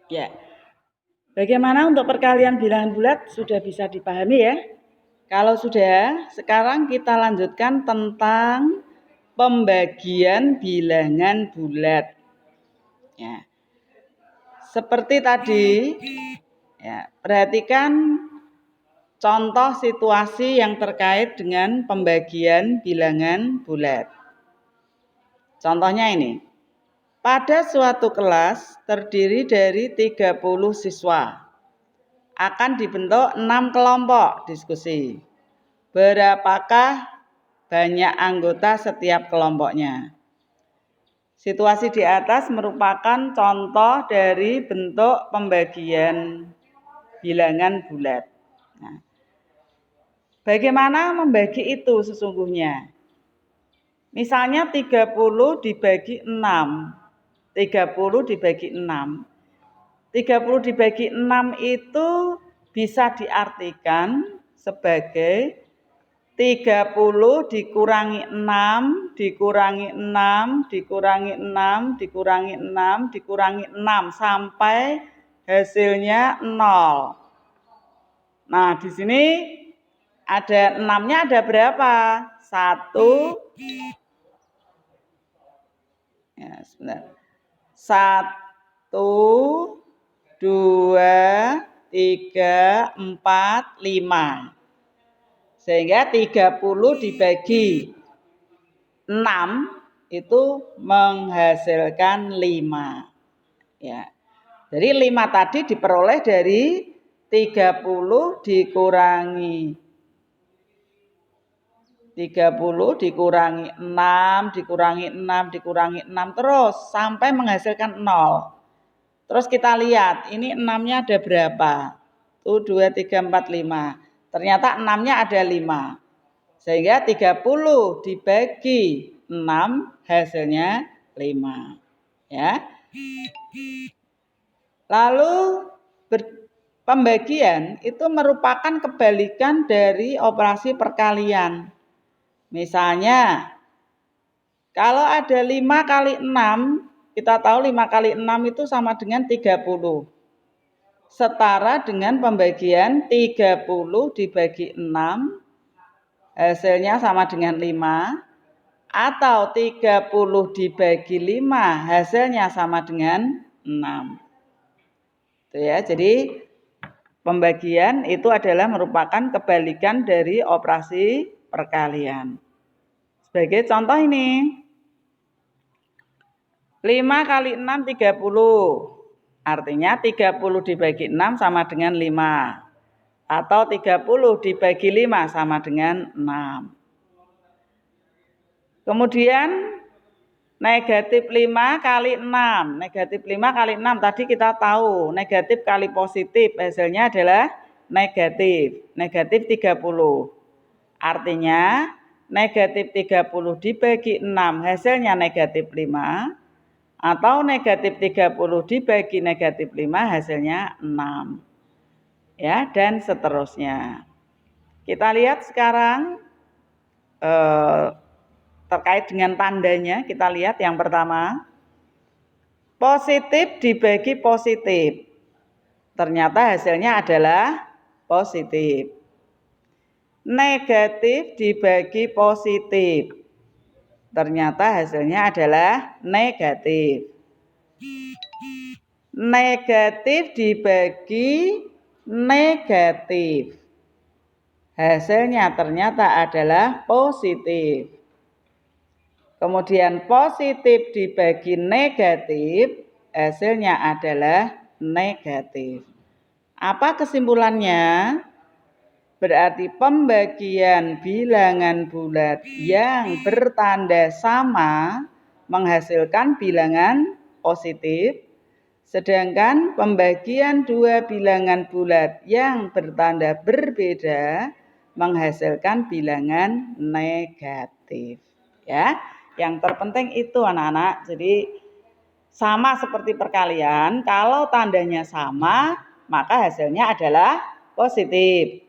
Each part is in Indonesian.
Ya. Bagaimana untuk perkalian bilangan bulat sudah bisa dipahami ya? Kalau sudah, sekarang kita lanjutkan tentang pembagian bilangan bulat. Ya. Seperti tadi, ya, perhatikan contoh situasi yang terkait dengan pembagian bilangan bulat. Contohnya ini. Pada suatu kelas terdiri dari 30 siswa. Akan dibentuk 6 kelompok diskusi. Berapakah banyak anggota setiap kelompoknya? Situasi di atas merupakan contoh dari bentuk pembagian bilangan bulat. Nah, bagaimana membagi itu sesungguhnya? Misalnya 30 dibagi 6. 30 dibagi 6. 30 dibagi 6 itu bisa diartikan sebagai 30 dikurangi 6, dikurangi 6, dikurangi 6, dikurangi 6, dikurangi 6 sampai hasilnya 0. Nah, di sini ada 6-nya ada berapa? 1, ya, sebentar. 1, 2, 3, 4, 5. Sehingga 30 dibagi 6 itu menghasilkan 5. Ya. Jadi 5 tadi diperoleh dari 30 dikurangi 6, dikurangi 6, dikurangi 6 terus sampai menghasilkan 0. Terus kita lihat, ini 6-nya ada berapa? 1, 2, 3, 4, 5. Ternyata 6-nya ada 5. Sehingga 30 dibagi 6 hasilnya 5. Ya. Lalu pembagian itu merupakan kebalikan dari operasi perkalian. Misalnya, kalau ada 5 kali 6, kita tahu 5 kali 6 itu sama dengan 30. Setara dengan pembagian 30 dibagi 6, hasilnya sama dengan 5. Atau 30 dibagi 5, hasilnya sama dengan 6. Itu ya, jadi pembagian itu adalah merupakan kebalikan dari operasi perkalian. Sebagai contoh ini, 5 kali 6, 30. Artinya 30 dibagi 6 sama dengan 5. Atau 30 dibagi 5 sama dengan 6. Kemudian negatif 5 kali 6. Negatif 5 kali 6 tadi kita tahu. Negatif kali positif hasilnya adalah negatif. Negatif 30. Artinya negatif 30 dibagi 6 hasilnya negatif 5. Atau negatif 30 dibagi negatif 5 hasilnya 6. Ya, dan seterusnya. Kita lihat sekarang terkait dengan tandanya. Kita lihat yang pertama. Positif dibagi positif. Ternyata hasilnya adalah positif. Negatif dibagi positif. Ternyata hasilnya adalah negatif. Negatif dibagi negatif. Hasilnya ternyata adalah positif. Kemudian positif dibagi negatif, hasilnya adalah negatif. Apa kesimpulannya? Berarti pembagian bilangan bulat yang bertanda sama menghasilkan bilangan positif, sedangkan pembagian dua bilangan bulat yang bertanda berbeda menghasilkan bilangan negatif. Ya, yang terpenting itu anak-anak. Jadi sama seperti perkalian, kalau tandanya sama, maka hasilnya adalah positif.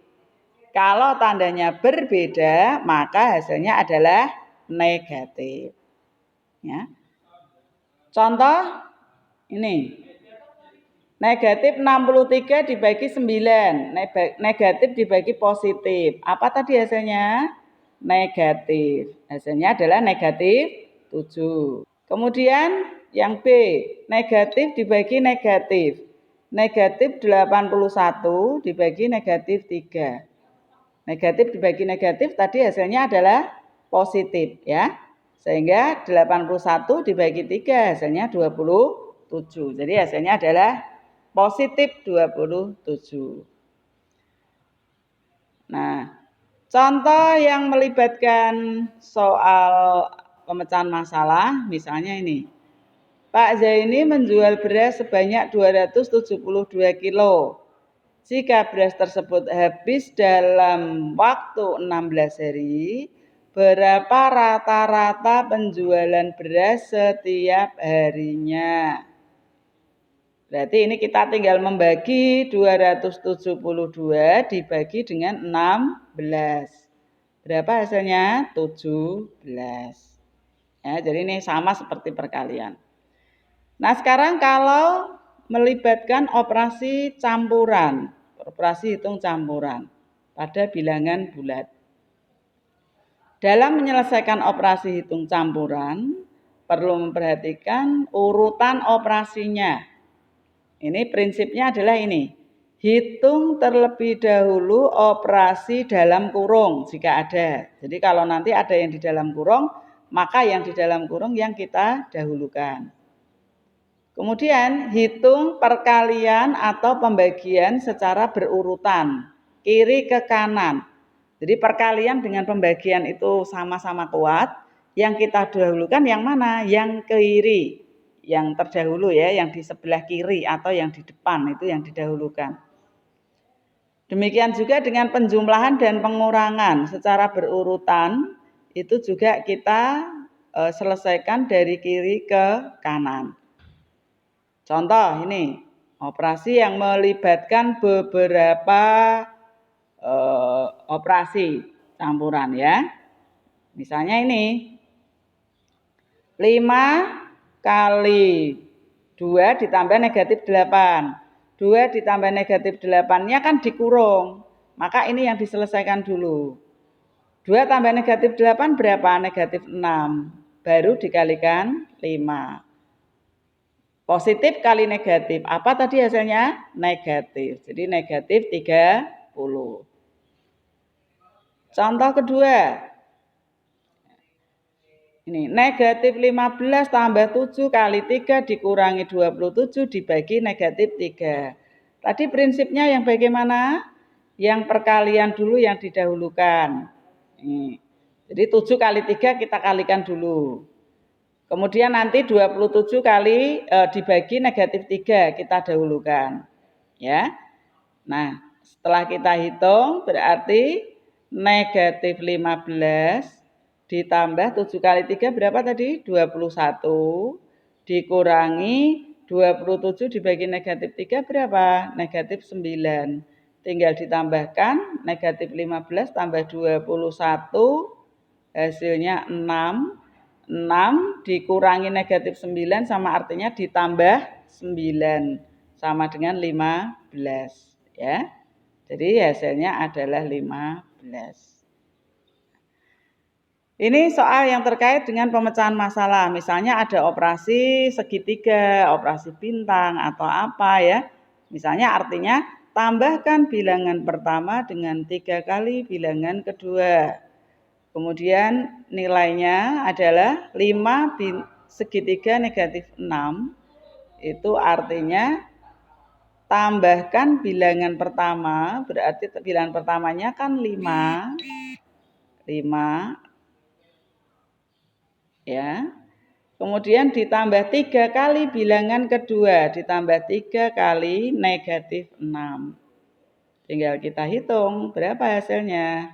Kalau tandanya berbeda, maka hasilnya adalah negatif. Ya. Contoh ini. Negatif 63 dibagi 9. Negatif dibagi positif. Apa tadi hasilnya? Negatif. Hasilnya adalah negatif 7. Kemudian yang B, negatif dibagi negatif. Negatif 81 dibagi negatif 3. Negatif dibagi negatif tadi hasilnya adalah positif ya. Sehingga 81 dibagi 3 hasilnya 27. Jadi hasilnya adalah positif 27. Nah, contoh yang melibatkan soal pemecahan masalah, misalnya ini. Pak Zaini menjual beras sebanyak 272 kilo. Jika beras tersebut habis dalam waktu 16 hari, berapa rata-rata penjualan beras setiap harinya? Berarti ini kita tinggal membagi 272 dibagi dengan 16. Berapa hasilnya? 17. Ya, jadi ini sama seperti perkalian. Nah, sekarang kalau melibatkan operasi campuran, operasi hitung campuran pada bilangan bulat. Dalam menyelesaikan operasi hitung campuran, perlu memperhatikan urutan operasinya. Ini prinsipnya adalah ini. Hitung terlebih dahulu operasi dalam kurung jika ada. Jadi kalau nanti ada yang di dalam kurung, maka yang di dalam kurung yang kita dahulukan. Kemudian hitung perkalian atau pembagian secara berurutan, kiri ke kanan. Jadi perkalian dengan pembagian itu sama-sama kuat. Yang kita dahulukan yang mana? Yang kiri. Yang terdahulu ya, yang di sebelah kiri atau yang di depan itu yang didahulukan. Demikian juga dengan penjumlahan dan pengurangan secara berurutan itu juga kita selesaikan dari kiri ke kanan. Contoh ini, operasi yang melibatkan beberapa operasi campuran ya. Misalnya ini 5 kali 2 ditambah negatif 8. 2 ditambah negatif 8-nya kan dikurung. Maka ini yang diselesaikan dulu. 2 tambah negatif 8 berapa? Negatif 6. Baru dikalikan 5. Positif kali negatif. Apa tadi hasilnya? Negatif. Jadi negatif 30. Contoh kedua. Ini negatif 15 tambah 7 kali 3 dikurangi 27 dibagi negatif 3. Tadi prinsipnya yang bagaimana? Yang perkalian dulu yang didahulukan. Jadi 7 kali 3 kita kalikan dulu. Kemudian nanti 27 kali dibagi negatif 3 kita dahulukan. Ya. Nah, setelah kita hitung berarti negatif 15 ditambah 7 kali 3 berapa tadi? 21 dikurangi 27 dibagi negatif 3 berapa? Negatif 9. Tinggal ditambahkan negatif 15 tambah 21 hasilnya 6. 6 dikurangi negatif 9 sama artinya ditambah 9 sama dengan 15 ya. Jadi hasilnya adalah 15. Ini soal yang terkait dengan pemecahan masalah. Misalnya ada operasi segitiga, operasi bintang atau apa ya. Misalnya artinya tambahkan bilangan pertama dengan 3 kali bilangan kedua. Kemudian nilainya adalah 5 segitiga negatif 6. Itu artinya tambahkan bilangan pertama, berarti bilangan pertamanya kan 5. 5 ya. Kemudian ditambah 3 kali bilangan kedua, ditambah 3 kali negatif 6. Tinggal kita hitung berapa hasilnya.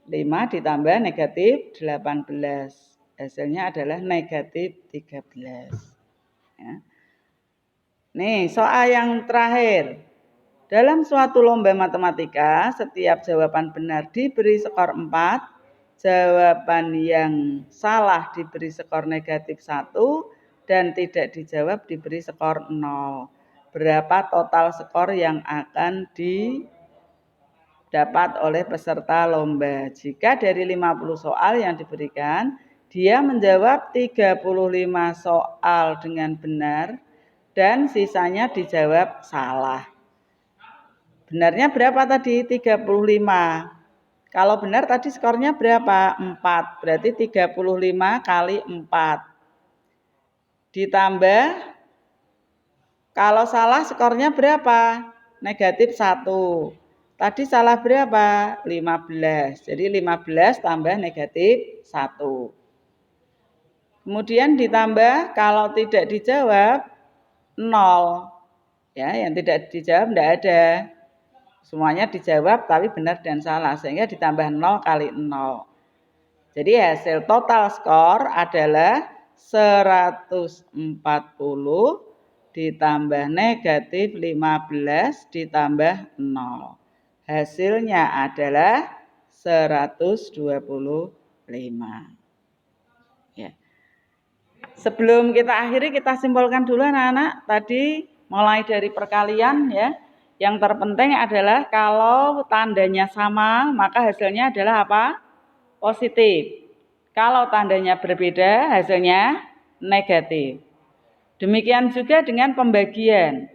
5 ditambah negatif 18. Hasilnya adalah negatif 13. Ya. Nih, soal yang terakhir. Dalam suatu lomba matematika, setiap jawaban benar diberi skor 4. Jawaban yang salah diberi skor negatif 1 dan tidak dijawab diberi skor 0. berapa total skor yang akan didapat oleh peserta lomba. Jika dari 50 soal yang diberikan, dia menjawab 35 soal dengan benar dan sisanya dijawab salah. Benarnya berapa tadi? 35. Kalau benar tadi skornya berapa? 4. Berarti 35 kali 4. Ditambah, kalau salah skornya berapa? Negatif 1. Tadi salah berapa? 15. Jadi 15 tambah negatif 1. Kemudian ditambah, kalau tidak dijawab 0. Ya, yang tidak dijawab tidak ada. Semuanya dijawab tapi benar dan salah, sehingga ditambah 0 kali 0. Jadi hasil total skor adalah 140 ditambah negatif 15 ditambah 0. Hasilnya adalah 125. Ya. Sebelum kita akhiri, kita simpulkan dulu anak-anak. Tadi mulai dari perkalian ya. Yang terpenting adalah kalau tandanya sama, maka hasilnya adalah apa? Positif. Kalau tandanya berbeda, hasilnya negatif. Demikian juga dengan pembagian.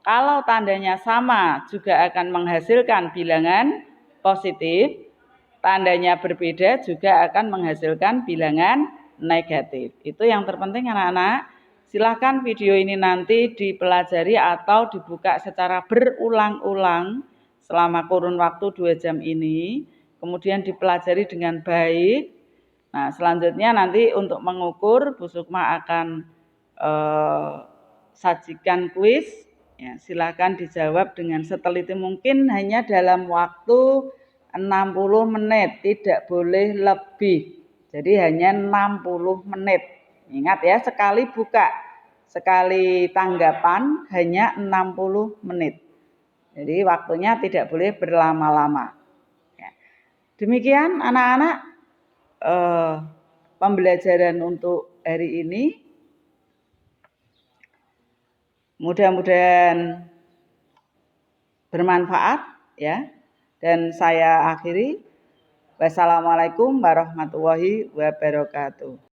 Kalau tandanya sama, juga akan menghasilkan bilangan positif. Tandanya berbeda juga akan menghasilkan bilangan negatif. Itu yang terpenting anak-anak. Silakan video ini nanti dipelajari atau dibuka secara berulang-ulang selama kurun waktu 2 jam ini. Kemudian dipelajari dengan baik. Nah, selanjutnya nanti untuk mengukur, Bu Sukma akan sajikan kuis. Ya, silakan dijawab dengan seteliti mungkin hanya dalam waktu 60 menit, tidak boleh lebih. Jadi hanya 60 menit. Ingat ya, sekali buka, sekali tanggapan hanya 60 menit. Jadi waktunya tidak boleh berlama-lama. Ya. Demikian anak-anak pembelajaran untuk hari ini. Mudah-mudahan bermanfaat ya. Dan saya akhiri. Wassalamualaikum warahmatullahi wabarakatuh.